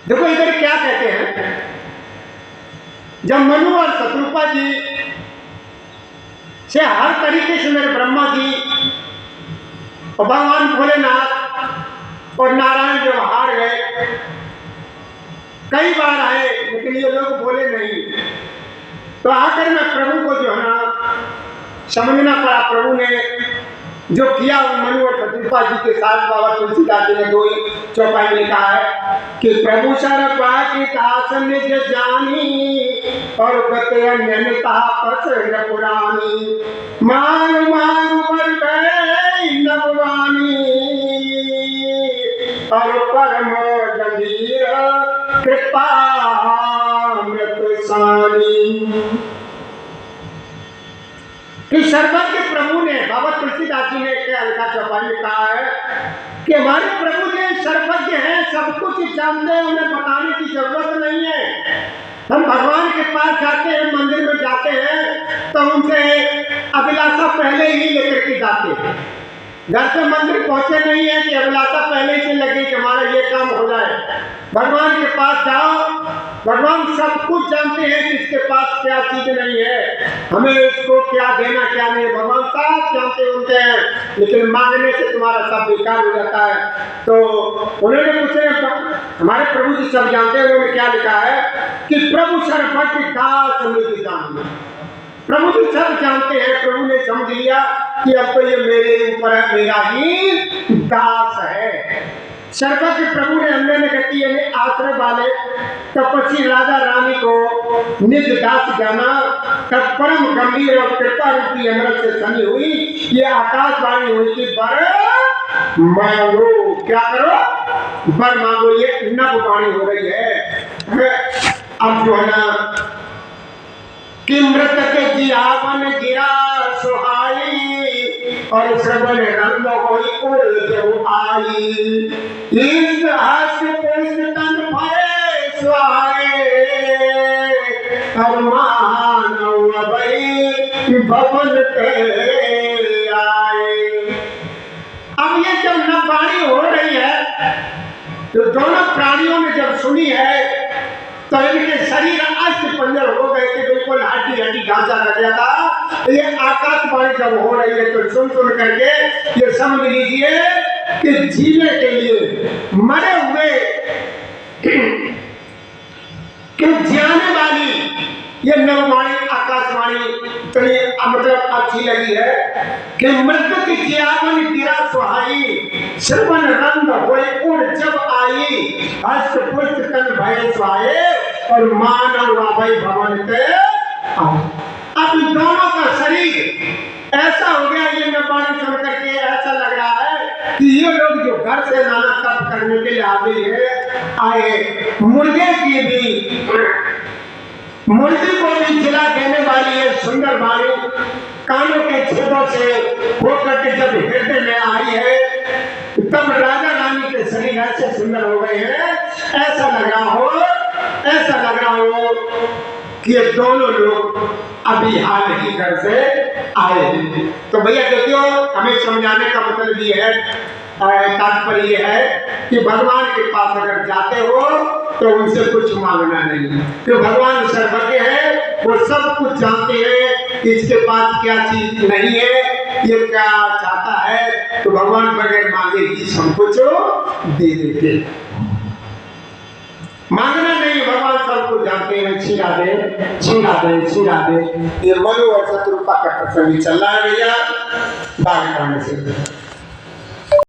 देखो इधर क्या कहते हैं, जब मनु और शत्रुपा जी से हर तरीके से मेरे ब्रह्मा जी और भगवान भोलेनाथ और नारायण जो हार गए, कई बार आए लेकिन ये लोग बोले नहीं, तो आकर मैं प्रभु को जो है ना समझना पड़ा। प्रभु ने जो किया मनु और शत्रुपा जी के साथ, बाबा तुलसीदास जी ने 2 चौपाई में लिखा है कि प्रभु सर पाकितासन निज जानी और बते अन्यता पसर पुरानी, मांग मांग बर गए नववानी और परम गंभीर कृपा मृत सानी। कि सर्वज्ञ प्रभु ने, बाबा तुलसीदास जी ने हल्का चौपाई में कहा है कि हमारे प्रभु जी सर्वज्ञ हैं, सब कुछ जानते हैं, उन्हें बताने की जरूरत नहीं है। हम भगवान के पास जाते हैं, मंदिर में जाते हैं तो उनसे अभिलाषा पहले ही लेकर के जाते हैं। घर से मंदिर पहुंचे नहीं है कि अभिलाषा पहले से लगे कि हमारा ये काम हो जाए। भगवान के पास जाओ, भगवान सब कुछ जानते हैं कि इसके पास क्या चीज नहीं है, हमें इसको क्या देना क्या नहीं, भगवान सब जानते होते हैं, लेकिन मांगने से तुम्हारा सब बेकार हो जाता है। तो उन्होंने पूछे, हमारे प्रभु जी सब जानते हैं, उन्होंने क्या लिखा है कि प्रभु सर्वज्ञ दास निज जानी। प्रभु जी सब जानते हैं, प्रभु ने समझ लिया कि अब तो ये मेरे ऊपर है, मेरा ही दास है। सर्वज्ञ प्रभु ने हमने गति आश्रय वाले तपस्वी राजा रानी को निज दास जाना, तब परम गंभीर और कृपा रूपी अमृत से सनी हुई ये आकाशवाणी हुई कि बर मांगो, क्या करो, बर मांगो। ये नववाणी हो रही है। अब जो है ना कि मृत के जियावन गिरा सुहाई और श्रवण रंग होई उड़ जो आई, इस हस पुष्ट तन भय सुहाए और मानव भई भवन ते आए। अब ये जब नववाणी हो रही है तो दोनों प्राणियों ने जब सुनी है तो इनके शरीर अष्ट पंजर हो गए थे, बिल्कुल हड्डी हड्डी ढांचा रह गया था। ये आकाशवाणी जब हो रही है तो सुन सुन करके ये समझ लीजिए कि जीने के लिए मरे हुए कि जाने वाली ये नववाणी आकाशवाणी तो ये मतलब अच्छी लगी है कि मृत्यु की जियावन गिरा सुहाई, श्रवण रंग होए उड़ जब आई, हस्त पुष्ट तन भय सुहाए और मानव भाई भवन ते आए। अब दोनों का शरीर ऐसा हो गया, ये नववाणी सुन करके ऐसा लग रहा है कि ये लोग जो घर से नाना तप करने के लिए आए, मुर्गी को भी जिला देने वाली है सुंदर वाणी, कानों के छेदों से होकर के जब हृदय में आई है तब राजा रानी के शरीर ऐसे सुंदर हो गए हैं। ऐसा लग रहा हो कि ये दोनों लोग अभी हाल ही घर से आए हैं। तो भैया देखियो, हमें समझाने का मतलब ये है, तात्पर्य ये है कि भगवान के पास अगर जाते हो तो उनसे कुछ मांगना नहीं, क्योंकि भगवान सर्वज्ञ है, वो सब कुछ जानते हैं कि इसके पास क्या चीज नहीं है, ये क्या चाहता है, तो भगवान बगैर मांगे ही सब कुछ दे देते। मांगना नहीं, भगवान सब कुछ जानते हैं। छीना दे। ये मनु और शत्रुपा का प्रसंग चल रहा है भैया, बाग से।